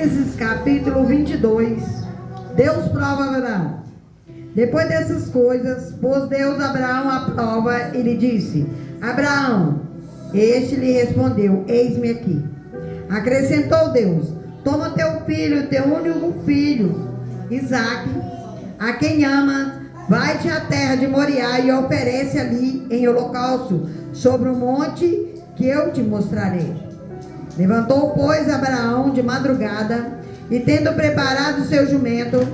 Gênesis capítulo 22. Deus prova Abraão. Depois dessas coisas, pôs Deus Abraão à prova e lhe disse: Abraão. Este lhe respondeu: Eis-me aqui. Acrescentou Deus: Toma teu filho, teu único filho, Isaque, a quem amas, vai-te à terra de Moriá e oferece ali em holocausto sobre o monte que eu te mostrarei. Levantou, pois, Abraão de madrugada e, tendo preparado seu jumento,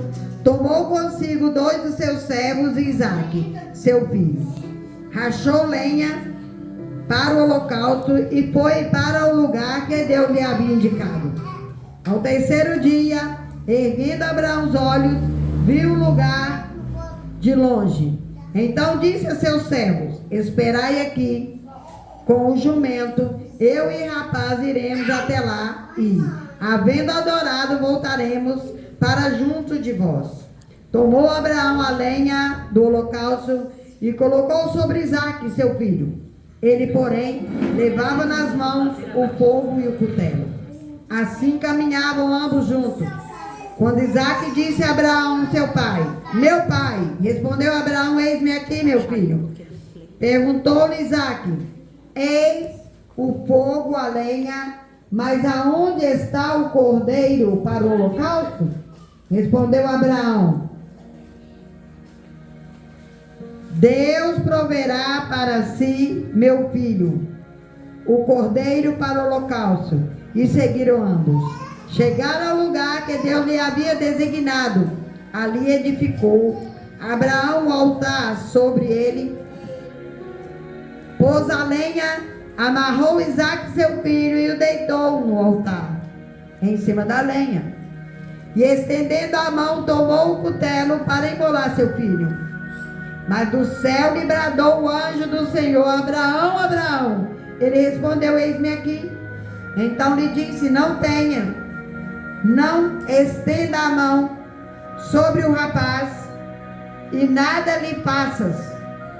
tomou consigo 2 dos seus servos e Isaque, seu filho. Rachou lenha para o holocausto e foi para o lugar que Deus lhe havia indicado. Ao terceiro dia, erguendo Abraão os olhos, viu o lugar de longe. Então disse a seus servos: Esperai aqui com o jumento, eu e rapaz iremos até lá e, havendo adorado, voltaremos para junto de vós. Tomou Abraão a lenha do holocausto e colocou sobre Isaque, seu filho. Ele, porém, levava nas mãos o fogo e o cutelo. Assim caminhavam ambos juntos. Quando Isaque disse a Abraão, seu pai: Meu pai. Respondeu Abraão: Eis-me aqui, meu filho. Perguntou-lhe Isaque: Eis o fogo, a lenha, mas aonde está o cordeiro para o holocausto? Respondeu Abraão: Deus proverá para si, meu filho, o cordeiro para o holocausto. E seguiram ambos. Chegaram ao lugar que Deus lhe havia designado. Ali edificou Abraão o altar sobre ele, pôs a lenha, amarrou Isaque seu filho e o deitou no altar, em cima da lenha. E estendendo a mão, tomou o cutelo para imolar seu filho. Mas do céu lhe bradou o anjo do Senhor: Abraão, Abraão. Ele respondeu: Eis-me aqui. Então lhe disse: Não estenda a mão sobre o rapaz e nada lhe faças,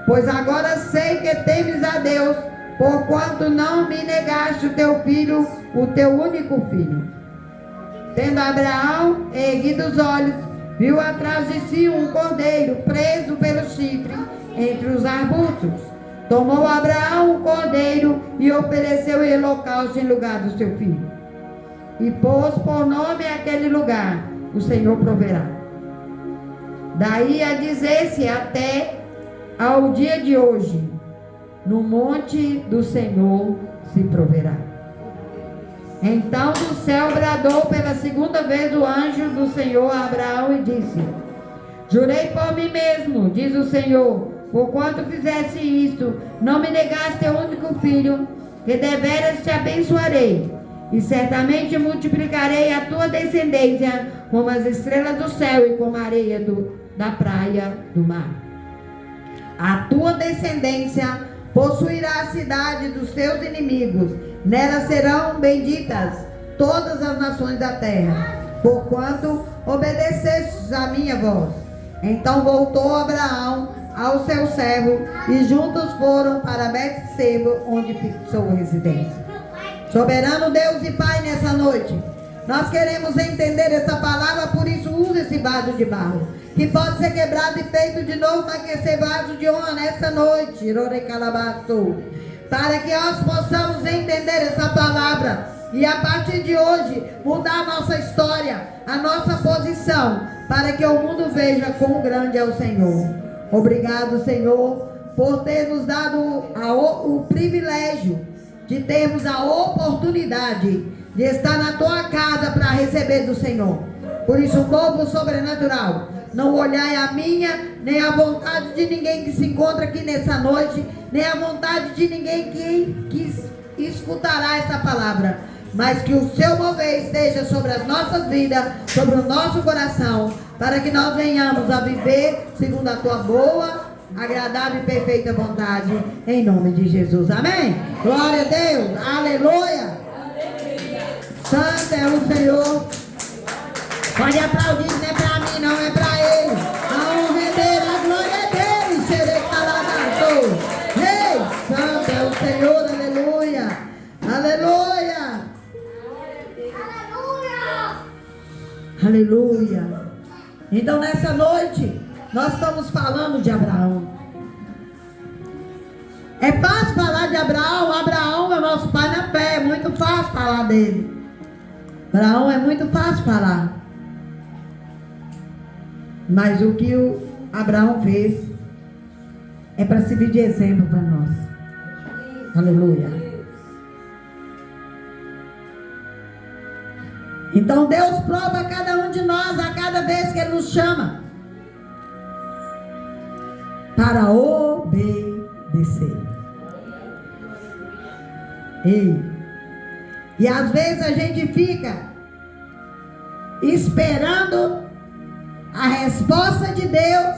pois agora sei que temes a Deus, porquanto não me negaste o teu filho, o teu único filho. Tendo Abraão erguido os olhos, viu atrás de si um cordeiro preso pelo chifre entre os arbustos. Tomou Abraão o cordeiro e ofereceu em holocausto em lugar do seu filho. E pôs por nome aquele lugar: O Senhor proverá. Daí a dizer-se até ao dia de hoje: No monte do Senhor se proverá. Então do céu bradou pela segunda vez o anjo do Senhor a Abraão e disse: Jurei por mim mesmo, diz o Senhor, porquanto fizeste isto, não me negaste teu único filho, que deveras te abençoarei, e certamente multiplicarei a tua descendência como as estrelas do céu e como a areia da praia do mar. A tua descendência possuirá a cidade dos teus inimigos, nela serão benditas todas as nações da terra, porquanto obedecestes à minha voz. Então voltou Abraão ao seu servo e juntos foram para Betseba, onde fixou residência. Soberano Deus e Pai, nessa noite nós queremos entender essa palavra, por isso usa esse vaso de barro, que pode ser quebrado e feito de novo, mas que esse vaso de honra nessa noite, para que nós possamos entender essa palavra e a partir de hoje mudar a nossa história, a nossa posição, para que o mundo veja quão grande é o Senhor. Obrigado, Senhor, por ter nos dado o privilégio de termos a oportunidade de estar na tua casa para receber do Senhor. Por isso, um novo sobrenatural. Não olhai a minha, nem a vontade de ninguém que se encontra aqui nessa noite, nem a vontade de ninguém que escutará essa palavra, mas que o seu mover esteja sobre as nossas vidas, sobre o nosso coração, para que nós venhamos a viver segundo a tua boa, agradável e perfeita vontade, em nome de Jesus. Amém? Glória a Deus. Aleluia. Santo é o Senhor. Pode aplaudir, não é para mim, não é para ele. A honra é dele, a glória é dele. Serei calado. Ei, santo é o Senhor, aleluia. Aleluia. Aleluia. Então nessa noite nós estamos falando de Abraão. É fácil falar de Abraão. Abraão é nosso pai na fé. É muito fácil falar dele. Abraão é muito fácil falar. Mas o que o Abraão fez é para servir de exemplo para nós. Aleluia. Então Deus prova a cada um de nós a cada vez que Ele nos chama para obedecer. E às vezes a gente fica esperando a resposta de Deus,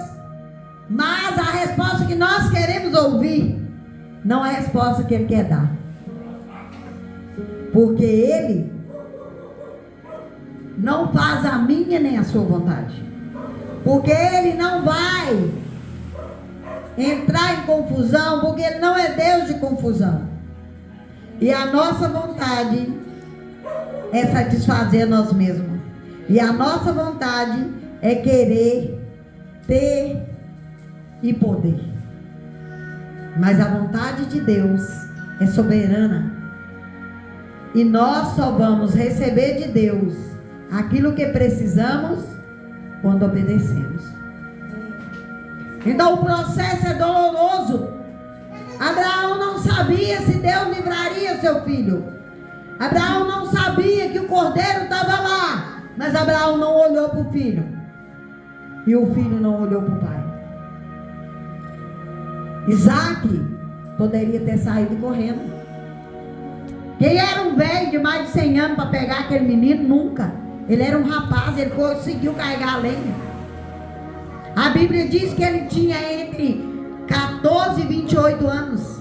mas a resposta que nós queremos ouvir não é a resposta que Ele quer dar, porque Ele não faz a minha nem a sua vontade, porque Ele não vai entrar em confusão, porque Ele não é Deus de confusão. E a nossa vontade é satisfazer nós mesmos. E a nossa vontade é querer ter e poder. Mas a vontade de Deus é soberana. E nós só vamos receber de Deus aquilo que precisamos quando obedecemos. Então o processo é doloroso. Abraão não sabia se Deus livraria seu filho. Abraão não sabia que o cordeiro estava lá. Mas Abraão não olhou para o filho. E o filho não olhou para o pai. Isaac poderia ter saído correndo. Quem era um velho de mais de 100 anos para pegar aquele menino? Nunca. Ele era um rapaz, ele conseguiu carregar a lenha. A Bíblia diz que ele tinha entre 14 e 28 anos.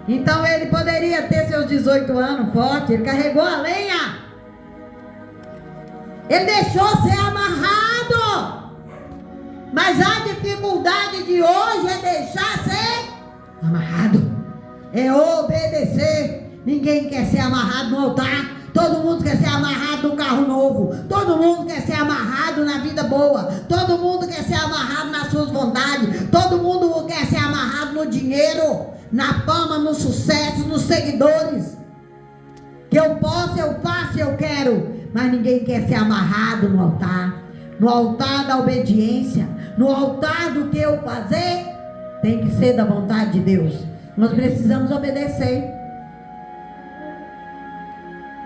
Então ele poderia ter seus 18 anos forte. Ele carregou a lenha. Ele deixou ser amarrado. Mas a dificuldade de hoje é deixar ser amarrado. É obedecer. Ninguém quer ser amarrado no altar. Todo mundo quer ser amarrado no carro novo. Todo mundo quer ser amarrado na vida boa. Todo mundo quer ser amarrado nas suas vontades. Todo mundo quer ser amarrado no dinheiro, na fama, no sucesso, nos seguidores. Que eu posso, eu faço, eu quero. Mas ninguém quer ser amarrado no altar. No altar da obediência. No altar do que eu fazer, tem que ser da vontade de Deus. Nós precisamos obedecer.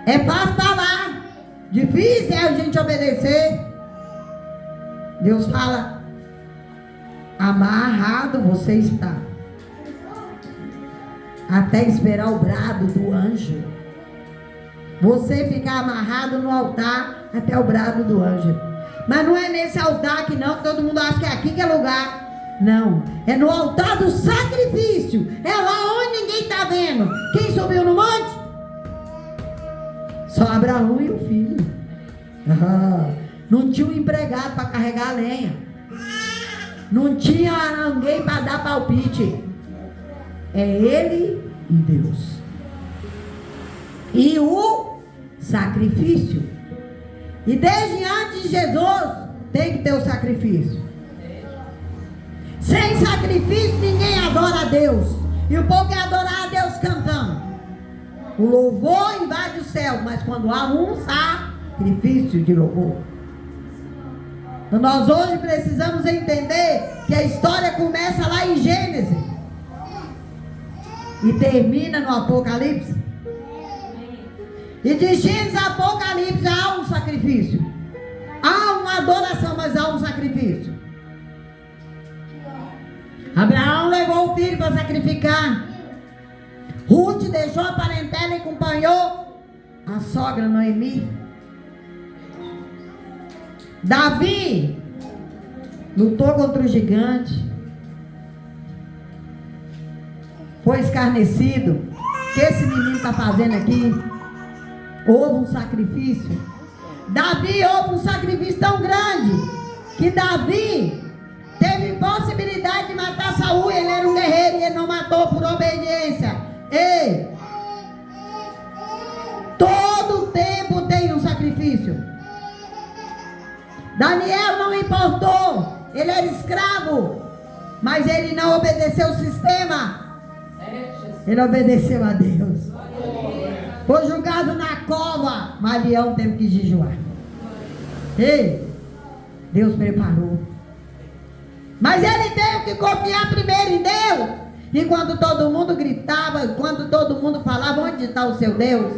É fácil falar, difícil é a gente obedecer. Deus fala: amarrado você está, até esperar o brado do anjo. Você ficar amarrado no altar até o brado do anjo. Mas não é nesse altar aqui não, que todo mundo acha que é aqui que é lugar. Não, é no altar do sacrifício. É lá onde ninguém está vendo. Quem subiu no monte? Só Abraão e o filho. Não tinha um empregado para carregar a lenha. Não tinha ninguém para dar palpite. É ele e Deus. E o sacrifício. E desde antes de Jesus tem que ter o sacrifício. Sem sacrifício ninguém adora a Deus. E o povo quer adorar a Deus cantando. O louvor invade o céu, mas quando há um sacrifício de louvor. Então nós hoje precisamos entender que a história começa lá em Gênesis e termina no Apocalipse. E de Gênesis a Apocalipse há um sacrifício. Há uma adoração, mas há um sacrifício. Abraão levou o filho para sacrificar. Ruth deixou a parentela e acompanhou a sogra Noemi. Davi lutou contra o gigante. Foi escarnecido. O que esse menino está fazendo aqui? Houve um sacrifício. Davi houve um sacrifício tão grande que Davi teve possibilidade de matar Saul. Ele era um guerreiro e ele não matou por obediência. Ei, todo tempo tem um sacrifício. Daniel não importou, ele era escravo, mas ele não obedeceu o sistema, ele obedeceu a Deus. Foi julgado na cova, mas Leão teve que jejuar. Ei, Deus preparou. Mas ele teve que confiar primeiro em Deus. Enquanto todo mundo gritava, enquanto todo mundo falava, onde está o seu Deus?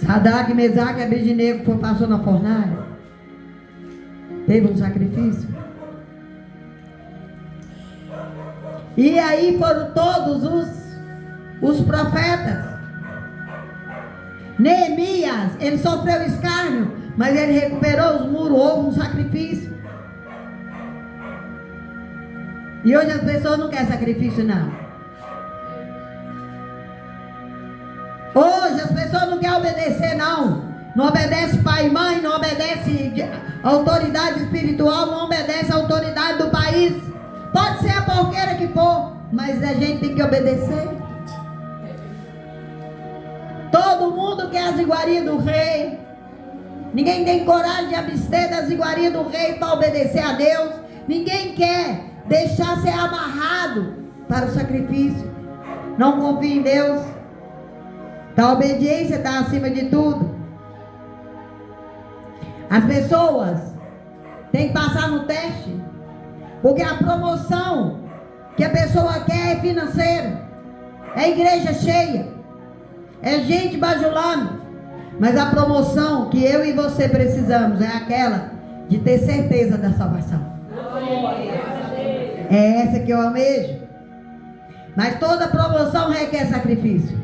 Sadraque, Mesaque e Abednego passou na fornalha. Teve um sacrifício. E aí foram todos os profetas. Neemias, ele sofreu escárnio, mas ele recuperou os muros, houve um sacrifício. E hoje as pessoas não querem sacrifício, não. Hoje as pessoas não querem obedecer, não. Não obedece pai e mãe, não obedece autoridade espiritual, não obedece a autoridade do país. Pode ser a porqueira que for, mas a gente tem que obedecer. Todo mundo quer as iguarias do rei. Ninguém tem coragem de abster das iguarias do rei para obedecer a Deus. Ninguém quer deixar ser amarrado para o sacrifício. Não confia em Deus. A obediência está acima de tudo. As pessoas têm que passar no teste, porque a promoção que a pessoa quer é financeira, é igreja cheia, é gente bajulando. Mas a promoção que eu e você precisamos é aquela de ter certeza da salvação. É essa que eu almejo. Mas toda promoção requer sacrifício.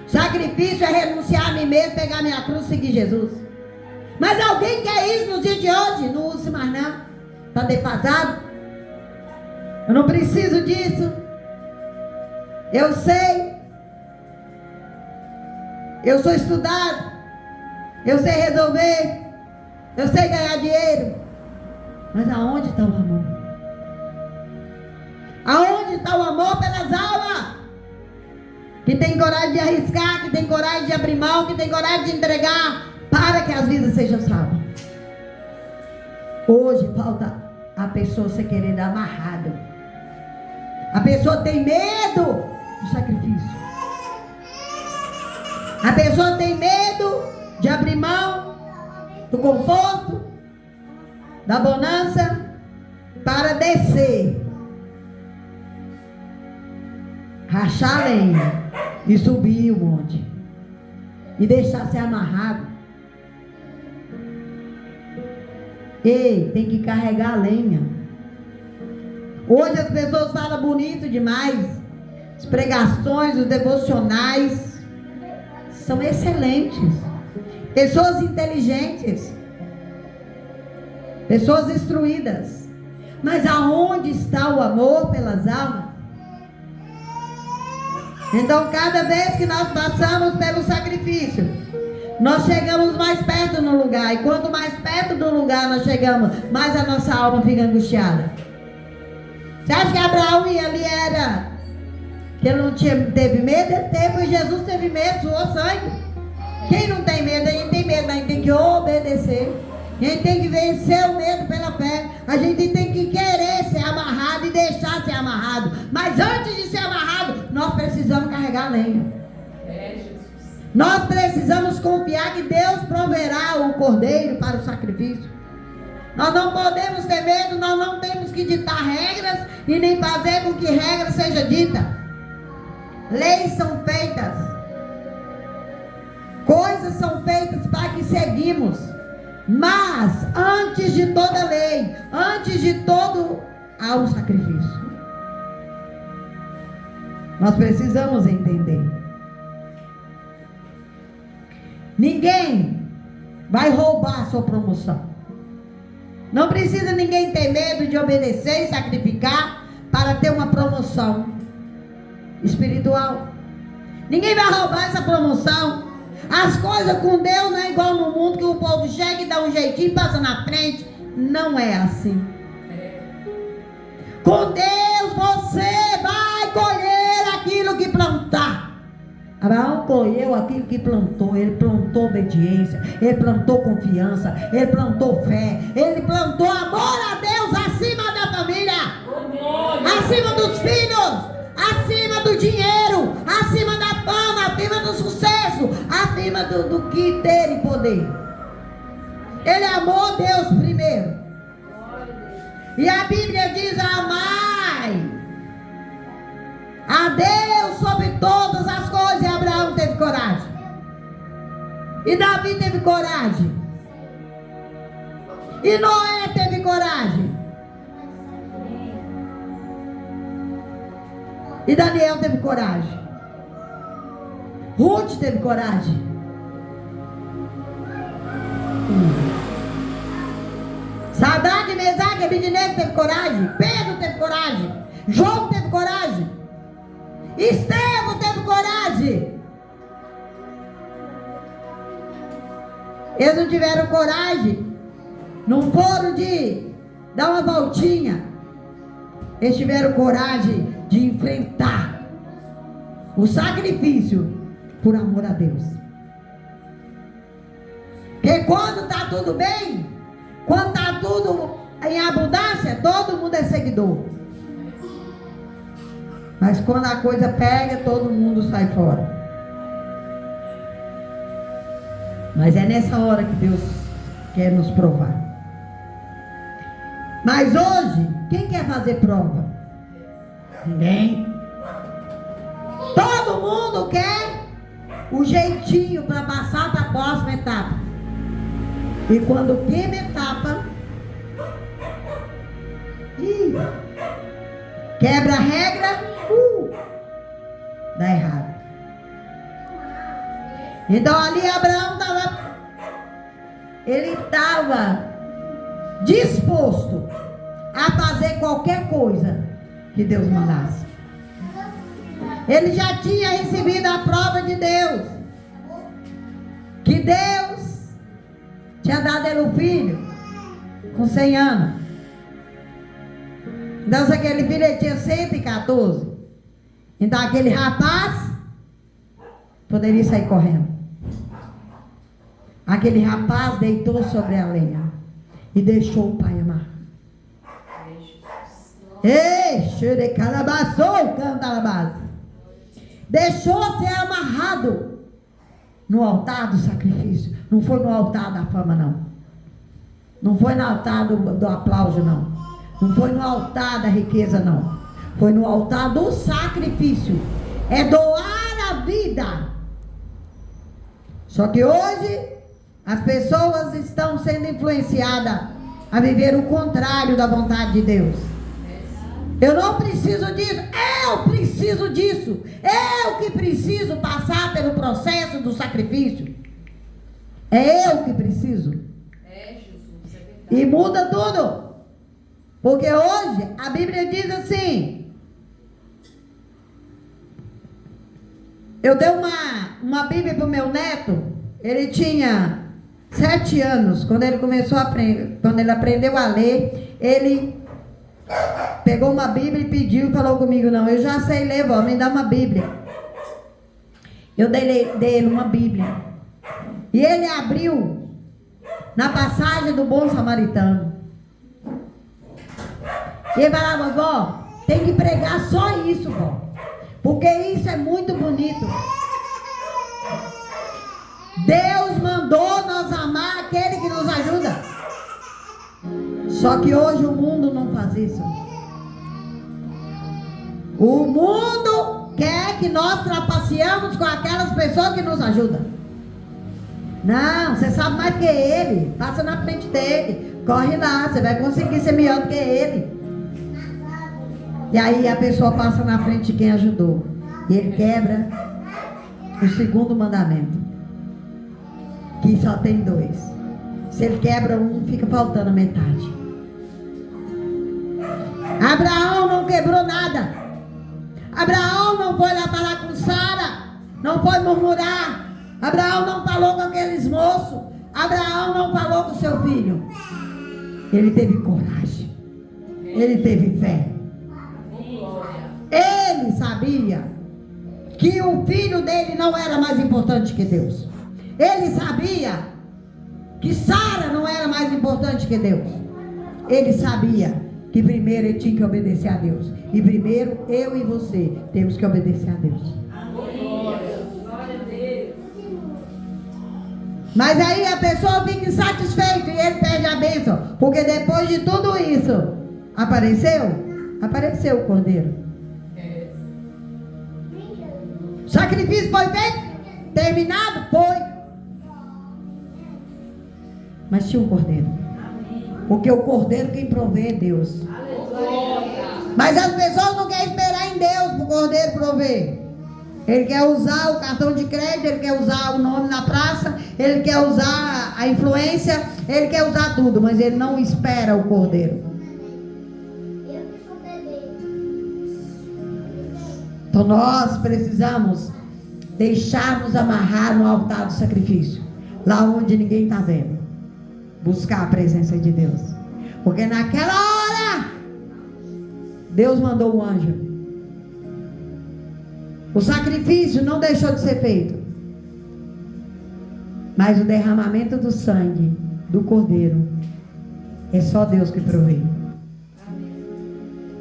Sacrifício é renunciar a mim mesmo, pegar minha cruz e seguir Jesus. Mas alguém quer isso nos dias de hoje? Não use mais não. Está defasado. Eu não preciso disso. Eu sei. Eu sou estudado. Eu sei resolver. Eu sei ganhar dinheiro. Mas aonde está o amor? Aonde está o amor pelas almas? Que tem coragem de arriscar, que tem coragem de abrir mão, que tem coragem de entregar para que as vidas sejam salvas. Hoje falta a pessoa se querer dar amarrado. A pessoa tem medo do sacrifício. A pessoa tem medo de abrir mão do conforto, da bonança, para descer, rachar a lenha e subir o monte e deixar ser amarrado. Ei, tem que carregar a lenha. Hoje as pessoas falam bonito demais. As pregações, os devocionais são excelentes. Pessoas inteligentes, pessoas instruídas. Mas aonde está o amor pelas almas? Então, cada vez que nós passamos pelo sacrifício, nós chegamos mais perto no lugar. E quanto mais perto do lugar nós chegamos, mais a nossa alma fica angustiada. Você acha que Abraão ia ali era que ele não teve medo? Ele teve, Jesus teve medo, suou sangue. Quem não tem medo? A gente tem medo, mas a gente tem que obedecer. A gente tem que vencer o medo pela fé. A gente tem que querer ser amarrado e deixar ser amarrado. Mas antes de ser amarrado, nós precisamos carregar a lenha. Nós precisamos confiar que Deus proverá o cordeiro para o sacrifício. Nós não podemos ter medo, nós não temos que ditar regras e nem fazer com que regra seja dita. Leis são feitas. Coisas são feitas para que seguimos. Mas antes de toda lei, antes de todo, há um sacrifício. Nós precisamos entender. Ninguém vai roubar a sua promoção. Não precisa ninguém ter medo de obedecer e sacrificar para ter uma promoção espiritual. Ninguém vai roubar essa promoção. As coisas com Deus não é igual no mundo, que o povo chega e dá um jeitinho e passa na frente. Não é assim. Com Deus você vai colher aquilo que plantar. Abraão colheu aquilo que plantou. Ele plantou obediência, ele plantou confiança, ele plantou fé, ele plantou amor a Deus acima da família, acima dos filhos, acima do dinheiro, acima da fama, acima do sucesso, acima do que ter e poder. Ele amou Deus primeiro. E a Bíblia diz: amai a Deus sobre todas as coisas. E Abraão teve coragem. E Davi teve coragem. E Noé teve coragem. E Daniel teve coragem. Ruth teve coragem. Sadraque, Mesaque e Abednego teve coragem. Pedro teve coragem. João teve coragem. Estevão teve coragem. Eles não tiveram coragem. Não foram de dar uma voltinha. Eles tiveram coragem de enfrentar o sacrifício por amor a Deus. Porque quando está tudo bem, quando está tudo em abundância, todo mundo é seguidor. Mas quando a coisa pega, todo mundo sai fora. Mas é nessa hora que Deus quer nos provar. Mas hoje, quem quer fazer prova? Ninguém. Todo mundo quer o jeitinho para passar para a próxima etapa. E quando queima etapa, quebra a regra, dá errado. Então ali Abraão estava disposto a fazer qualquer coisa que Deus mandasse. Ele já tinha recebido a prova de Deus, que Deus tinha dado ele um filho com 100 anos. Então aquele filho ele tinha 114. Então aquele rapaz poderia sair correndo. Aquele rapaz deitou sobre a lenha e deixou o pai amarrar. Ei, xerecalabaçou, canta alabado. Deixou ser amarrado no altar do sacrifício. Não foi no altar da fama, não. Não foi no altar do aplauso, não. Não foi no altar da riqueza, não. Foi no altar do sacrifício. É doar a vida. Só que hoje as pessoas estão sendo influenciadas a viver o contrário da vontade de Deus. Eu não preciso disso, eu preciso disso. Eu que preciso passar pelo processo do sacrifício. É eu que preciso. Jesus, e muda tudo. Porque hoje a Bíblia diz assim. Eu dei uma Bíblia para o meu neto. Ele tinha 7 anos. Quando ele começou a aprender, quando ele aprendeu a ler, ele pegou uma Bíblia e pediu e falou comigo: não, eu já sei ler, vó, me dá uma Bíblia. Eu dei ele uma Bíblia. E ele abriu na passagem do bom samaritano. E ele falava: vó, tem que pregar só isso, vó, porque isso é muito bonito. Deus mandou nós amar aquele que nos ajuda. Só que hoje o mundo não faz isso. O mundo quer que nós trapaceamos com aquelas pessoas que nos ajudam. Não, você sabe mais que ele. Passa na frente dele. Corre lá, você vai conseguir ser melhor do que ele. E aí a pessoa passa na frente de quem ajudou. E ele quebra o segundo mandamento, que só tem 2. Se ele quebra um, fica faltando a metade. Abraão não quebrou nada. Abraão não foi lá falar com Sara. Não foi murmurar. Abraão não falou com aqueles moços. Abraão não falou com seu filho. Ele teve coragem. Ele teve fé. Ele sabia que o filho dele não era mais importante que Deus. Ele sabia que Sara não era mais importante que Deus. Ele sabia que primeiro ele tinha que obedecer a Deus. E primeiro eu e você temos que obedecer a Deus. Mas aí a pessoa fica insatisfeita e ele perde a bênção. Porque depois de tudo isso, apareceu o cordeiro. O sacrifício foi feito? Terminado? Foi. Mas tinha um cordeiro. Porque o cordeiro quem provê é Deus. Mas as pessoas não querem esperar em Deus para o cordeiro prover. Ele quer usar o cartão de crédito, ele quer usar o nome na praça, ele quer usar a influência, ele quer usar tudo, mas ele não espera o cordeiro. Então nós precisamos deixar-nos amarrar no altar do sacrifício, lá onde ninguém está vendo, buscar a presença de Deus, porque naquela hora Deus mandou um anjo. O sacrifício não deixou de ser feito, mas o derramamento do sangue do cordeiro é só Deus que provê.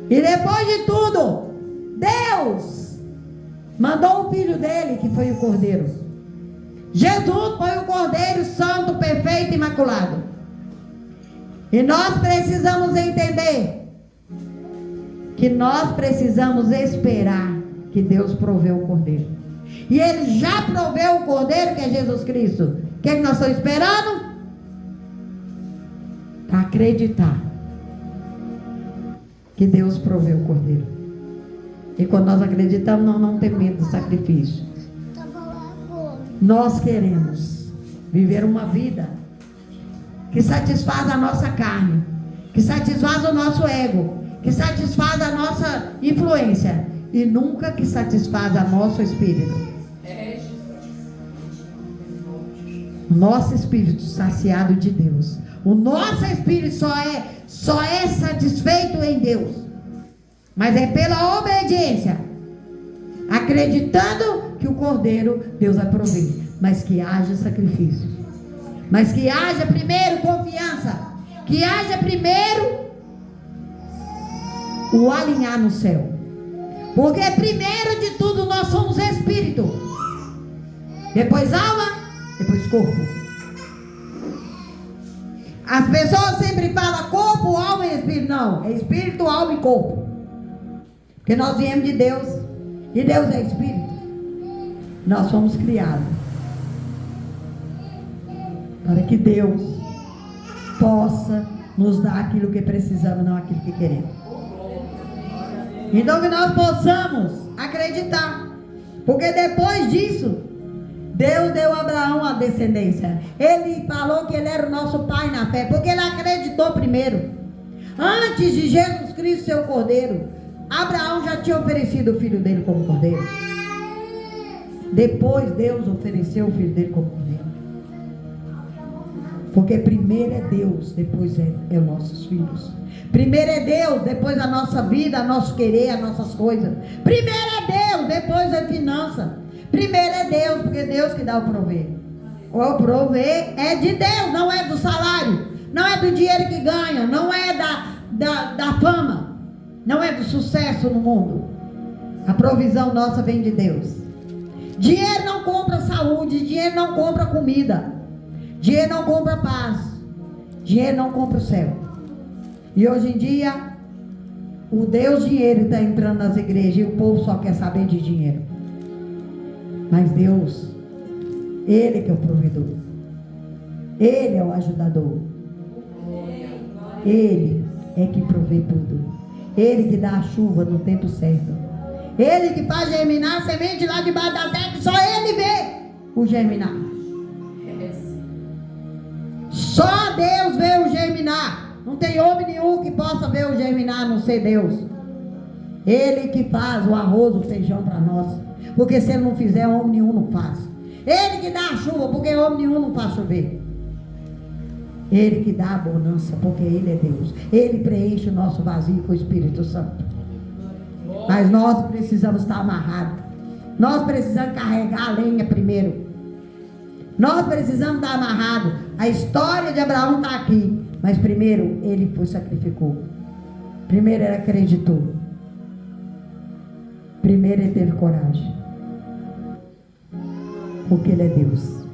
E depois de tudo, Deus mandou o filho dele, que foi o cordeiro. Jesus foi o cordeiro santo, perfeito e imaculado. E nós precisamos entender que nós precisamos esperar que Deus proveu o cordeiro. E ele já proveu o cordeiro, que é Jesus Cristo. O que é que nós estamos esperando? Para acreditar que Deus proveu o cordeiro. E quando nós acreditamos, nós não temos medo do sacrifício. Nós queremos viver uma vida que satisfaz a nossa carne, que satisfaz o nosso ego, que satisfaz a nossa influência, e nunca que satisfaz a nosso espírito. Nosso espírito saciado de Deus. O nosso espírito só é satisfeito em Deus. Mas é pela obediência, acreditando que o cordeiro Deus vai prover, mas que haja sacrifício, mas que haja primeiro confiança, que haja primeiro o alinhar no céu. Porque primeiro de tudo nós somos espírito, depois alma, depois corpo. As pessoas sempre falam corpo, alma e espírito. Não, é espírito, alma e corpo. Porque nós viemos de Deus, e Deus é espírito. Nós fomos criados para que Deus possa nos dar aquilo que precisamos, não aquilo que queremos. Então que nós possamos acreditar, porque depois disso Deus deu a Abraão a descendência. Ele falou que ele era o nosso pai na fé, porque ele acreditou primeiro. Antes de Jesus Cristo ser o cordeiro, Abraão já tinha oferecido o filho dele como cordeiro. Depois Deus ofereceu o filho dele como cordeiro. Porque primeiro é Deus, depois é os nossos filhos. Primeiro é Deus, depois a nossa vida, nosso querer, as nossas coisas. Primeiro é Deus, depois é finança. Primeiro é Deus, porque é Deus que dá o prover. O prover é de Deus, não é do salário, não é do dinheiro que ganha, não é da fama, não é do sucesso no mundo. A provisão nossa vem de Deus. Dinheiro não compra saúde, dinheiro não compra comida, dinheiro não compra paz, dinheiro não compra o céu. E hoje em dia, o Deus dinheiro está entrando nas igrejas e o povo só quer saber de dinheiro. Mas Deus, Ele que é o provedor, Ele é o ajudador, Ele é que provê tudo, Ele que dá a chuva no tempo certo, Ele que faz germinar a semente lá debaixo da terra, que só Ele vê o germinar. Só Deus vê o germinar. Não tem homem nenhum que possa ver o germinar, a não ser Deus. Ele que faz o arroz, o feijão para nós. Porque se Ele não fizer, homem nenhum não faz. Ele que dá a chuva, porque homem nenhum não faz chover. Ele que dá a bonança, porque Ele é Deus. Ele preenche o nosso vazio com o Espírito Santo. Mas nós precisamos estar amarrados Nós precisamos carregar a lenha primeiro. Nós precisamos estar amarrado. A história de Abraão está aqui. Mas primeiro ele foi sacrificou. Primeiro ele acreditou. Primeiro ele teve coragem. Porque ele é Deus.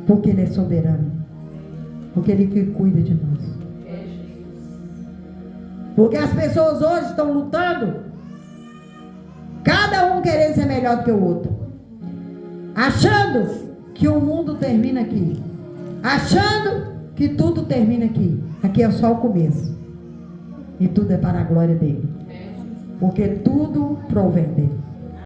Porque ele é soberano. Porque ele que cuida de nós. Porque as pessoas hoje estão lutando, cada um querendo ser melhor do que o outro, achando que o mundo termina aqui, achando que tudo termina aqui. Aqui é só o começo, e tudo é para a glória dele, porque tudo provém dele.